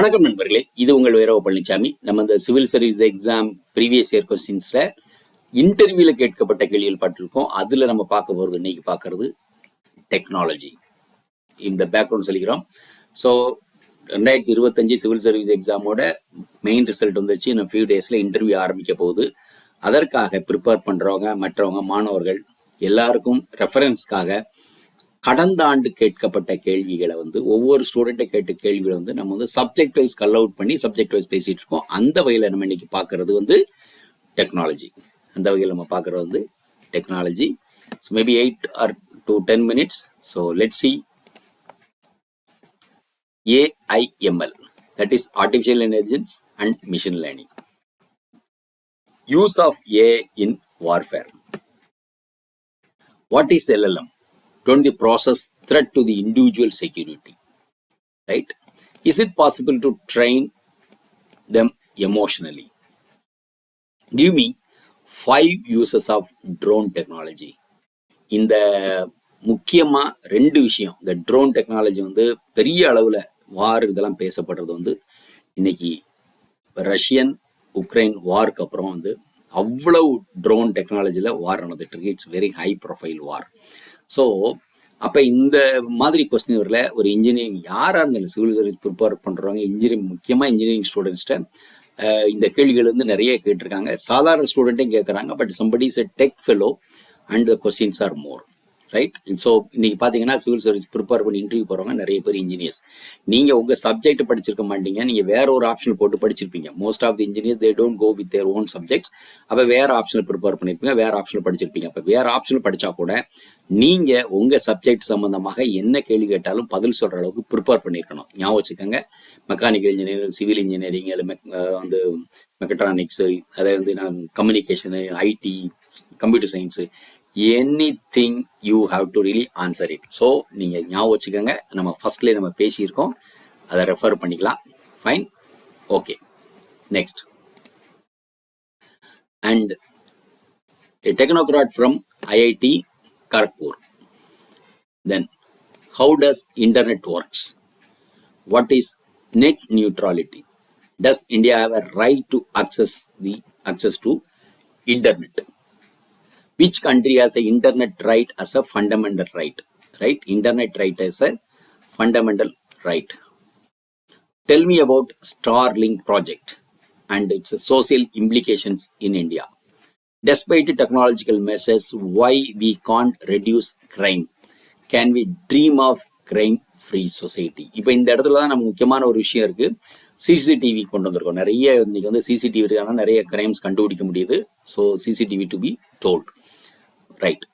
வணக்கம் நண்பர்களே, இது உங்கள் V.Palanichamy. நம்ம இந்த civil service exam previous year கொஸ்டின்ஸ்ல இன்டர்வியூல கேட்கப்பட்ட கேள்விகள் பட்டிருக்கோம். அதுல நம்ம பார்க்க போறது இன்னைக்கு பார்க்கறது டெக்னாலஜி. இந்த பேக்ரவுண்ட் சொல்லிக்கிறோம். ஸோ 2025 சிவில் சர்வீஸ் எக்ஸாமோட மெயின் ரிசல்ட் வந்துச்சு. இன்னும் ஃபியூ டேஸ்ல இன்டர்வியூ ஆரம்பிக்க போகுது. அதற்காக ப்ரிப்பேர் பண்றவங்க, மற்றவங்க, மாணவர்கள் எல்லாருக்கும் ரெஃபரன்ஸ்க்காக கடந்த ஆண்டு கேட்கப்பட்ட கேள்விகளை ஒவ்வொரு ஸ்டூடெண்ட்டை கேட்ட கேள்விகளை நம்ம சப்ஜெக்ட் வைஸ் கல் அவுட் பண்ணி சப்ஜெக்ட் வைஸ் பேசிட்டு இருக்கோம். அந்த வகையில் நம்ம இன்னைக்கு பார்க்கறது டெக்னாலஜி. அந்த வகையில் நம்ம பார்க்கறது technology. So maybe 8 or to 10 minutes. So let's see AIML, that is artificial intelligence and machine learning. Use of AI in warfare. What is LLM? Don't the process threat to the individual security, right? Is it possible to train them emotionally? Give me 5 uses of drone technology. இந்த முக்கியமா 2 விஷயம். இந்த drone technology பெரிய அளவுல வார் இதெல்லாம் பேசப்படுறது இன்னைக்கு Russian Ukraine வார்க்கு அப்புறம் அவ்வளவு ட்ரோன் டெக்னாலஜியில் வார் நடந்துட்டு இருக்கு. It's very high profile war. So அப்போ இந்த மாதிரி கொஸ்டின் வரல ஒரு இன்ஜினியரிங் யாராக இருந்தாலும் சிவில் சர்வீஸ் ப்ரிப்பேர் பண்ணுறவங்க இன்ஜினியரிங் முக்கியமாக இன்ஜினியரிங் ஸ்டூடெண்ட்ஸ்கிட்ட இந்த கேள்விகள் நிறைய கேட்டிருக்காங்க. சாதாரண ஸ்டூடெண்ட்டையும் கேட்குறாங்க. But somebody is a tech fellow and the questions are more, right? So இன்னைக்கு பார்த்தீங்கன்னா சிவில் சர்வீஸ் ப்ரிப்பேர் பண்ணி இன்டர்வியூ போகிறவங்க நிறைய பேர் இன்ஜினியர்ஸ். நீங்கள் உங்கள் சப்ஜெக்ட் படிச்சிருக்க மாட்டீங்க, நீங்கள் வேற ஒரு ஆப்ஷன் போட்டு படிச்சிருப்பீங்க. Most of the engineers they don't go with their own subjects. அப்போ வேற ஆப்ஷனில் ப்ரிப்பேர் பண்ணியிருப்பீங்க, வேற ஆப்ஷனில் படிச்சிருப்பீங்க. அப்போ வேற ஆப்ஷனில் படித்தா கூட நீங்கள் உங்கள் சப்ஜெக்ட் சம்மந்தமாக என்ன கேள்வி கேட்டாலும் பதில் சொல்கிற அளவுக்கு ப்ரிப்பேர் பண்ணியிருக்கணும். ஞாபகம் வச்சுக்கோங்க. Mechanical engineering, civil engineering, mechatronics, அதை நான் communication, IT, computer science, anything you have to really answer it. ஸோ நீங்கள் ஞாபகம் வச்சுக்கோங்க. நம்ம ஃபர்ஸ்ட்லேயே நம்ம பேசியிருக்கோம், அதை ரெஃபர் பண்ணிக்கலாம். Fine, okay. Next, and a technocrat from IIT Kharagpur. Then, how does internet works? What is net neutrality? Does India have a right to access to internet? Which country has a internet right as a fundamental right? Right? Internet right as a fundamental right. Tell me about Starlink project and its social implications in India. Despite the technological measures, why we can't reduce crime? Can we dream of crime-free society? இப்போ இந்த இடத்துல தான் நம்ம முக்கியமான ஒரு விஷயம் இருக்கு. CCTV கொண்டு வந்திருக்கோம். நிறைய இன்னைக்கு சிசிடிவி இருக்கான நிறைய கிரைம்ஸ் கண்டுபிடிக்க முடியுது. So CCTV to be told, right?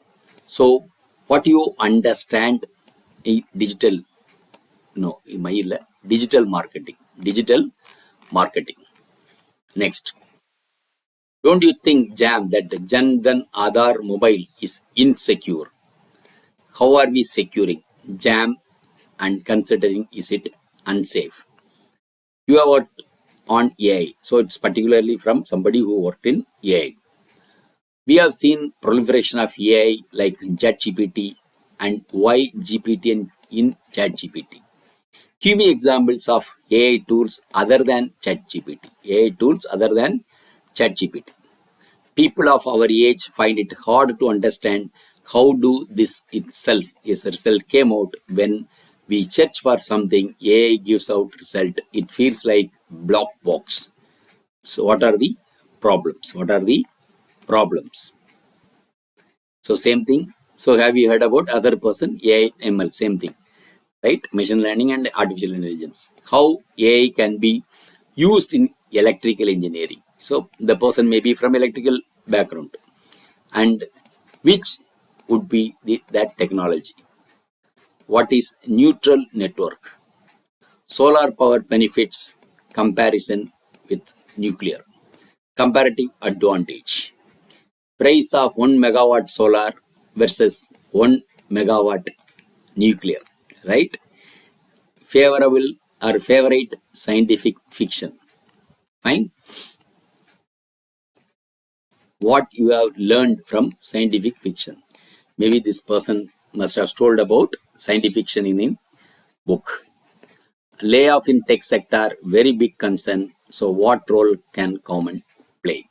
So what you understand digital digital marketing. Next, don't you think jam that Jan Dhan Aadhaar mobile is insecure? How are we securing jam and considering is it unsafe? You have worked on AI, so it's particularly from somebody who worked in AI. We have seen proliferation of AI like ChatGPT and why GPT in ChatGPT. Give me examples of AI tools other than ChatGPT. AI tools other than ChatGPT. People of our age find it hard to understand how do this itself. As a result came out when we search for something, AI gives out result. It feels like black box. So what are the problems? So same thing. So have you heard about other person? AI, ML, same thing, right? Machine learning and artificial intelligence. How AI can be used in electrical engineering. So the person may be from electrical background, and which would be that technology? What is neutral network? Solar power benefits comparison with nuclear. Comparative advantage. Price of 1 megawatt solar versus 1 megawatt nuclear, right? Favorable or favorite scientific fiction. Fine. What you have learned from scientific fiction. Maybe this person must have told about scientific fiction in book. Layoff in tech sector, very big concern. So what role can government play?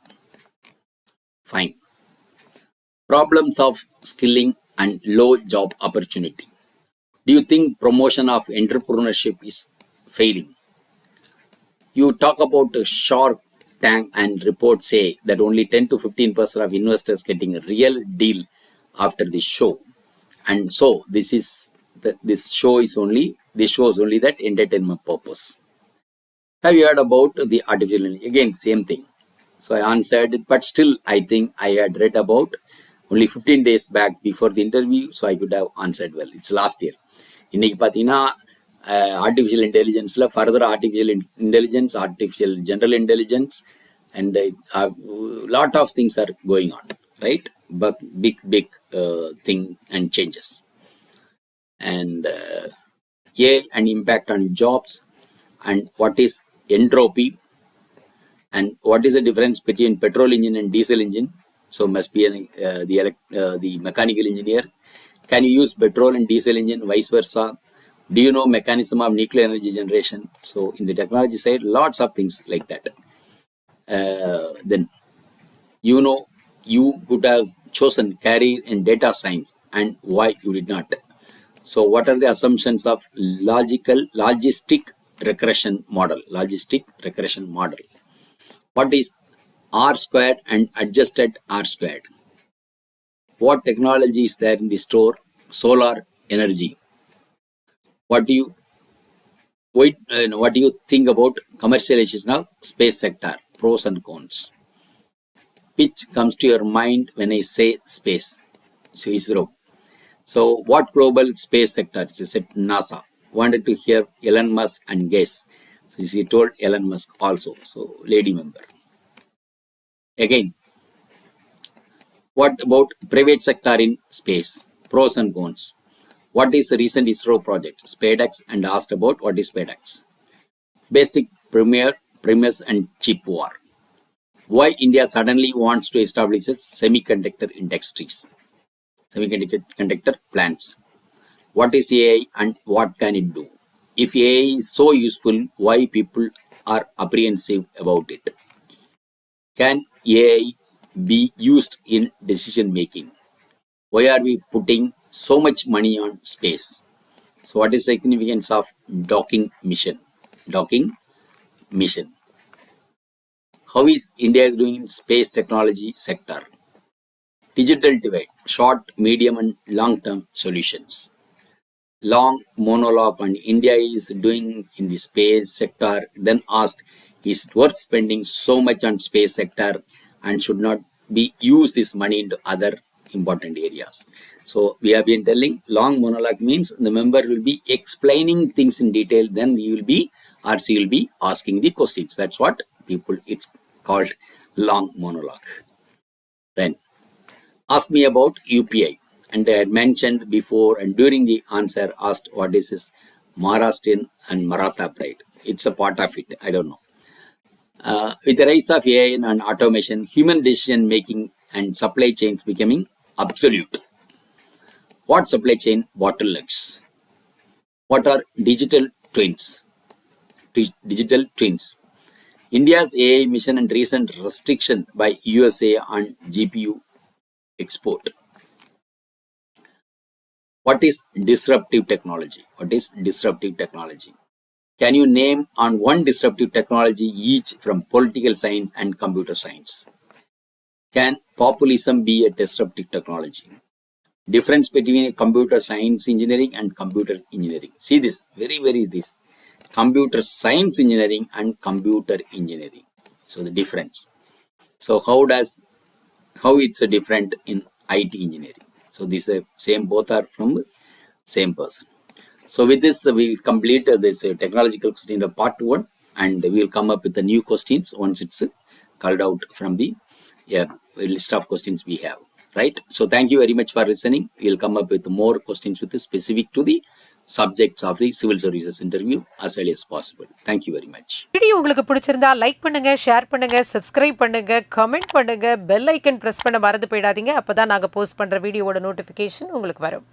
Fine. Problems of skilling and low job opportunity. Do you think promotion of entrepreneurship is failing? You talk about a Shark Tank and reports say that only 10 to 15% of investors getting a real deal after the show. And so this shows only that entertainment purpose. Have you heard about the artificial intelligence? Again, same thing. So I answered it, but still I think I had read about only 15 days back before the interview, so I could have answered well. It's last year. இன்னைக்கு பார்த்தீங்கன்னா artificial intelligence, further artificial intelligence, artificial general intelligence, and a lot of things are going on, right? But big thing and changes. And AI and impact on jobs, and what is entropy, and what is the difference between petrol engine and diesel engine? So must be the mechanical engineer. Can you use petrol and diesel engine, vice versa? Do you know mechanism of nuclear energy generation? So in the technology side, lots of things like that. Then you could have chosen career in data science, and why you did not. So what are the assumptions of logistic regression model? What is R squared and adjusted R squared? What technology is there in the store? Solar energy. What do you think about commercialization of space sector? Pros and cons. Which comes to your mind when I say space? So ISRO. So what global space sector? You said NASA. Wanted to hear Elon Musk and guess. So she told Elon Musk also. So lady member. Again, what about private sector in space? Pros and cons. What is the recent ISRO project? SpaceX, and asked about what is SpaceX. Basic premise and chip war. Why India suddenly wants to establish semiconductor industries? Semiconductor plants. What is AI and what can it do? If AI is so useful, why people are apprehensive about it? Can AI be used in decision making? Why are we putting so much money on space? So what is the significance of docking mission? How is India is doing in space technology sector? Digital divide, short, medium and long-term solutions. Long monologue on India is doing in the space sector, then asked, is it worth spending so much on space sector and should not be use this money into other important areas? So we have been telling long monologue means the member will be explaining things in detail, then we will be or she will be asking the questions. That's what it's called long monologue. Then ask me about UPI, and I had mentioned before and during the answer asked what is this Maharashtrian and Maratha pride. It's a part of it, I don't know. With the rise of AI and automation, human decision making and supply chains becoming absolute. What supply chain bottlenecks? What are digital twins? India's AI mission and recent restriction by USA on GPU export. What is disruptive technology? Can you name on one disruptive technology each from political science and computer science? Can populism be a disruptive technology? Difference between computer science engineering and computer engineering. See this, very this. Computer science engineering and computer engineering. So the difference. So how it's a different in IT engineering. So this same, both are from same person. So with this we will complete this technological question of part 1, and we will come up with the new questions once it's called out from the list of questions we have, right? So thank you very much for listening. We will come up with more questions with specific to the subjects of the civil services interview as early as possible. Thank you very much. Video உங்களுக்கு பிடிச்சிருந்தா like பண்ணுங்க, share பண்ணுங்க, subscribe பண்ணுங்க, comment பண்ணுங்க, bell icon press பண்ண மறந்து போயிடாதீங்க. அப்பதான் நாங்க போஸ்ட் பண்ற வீடியோவோட நோட்டிபிகேஷன் உங்களுக்கு வரும்.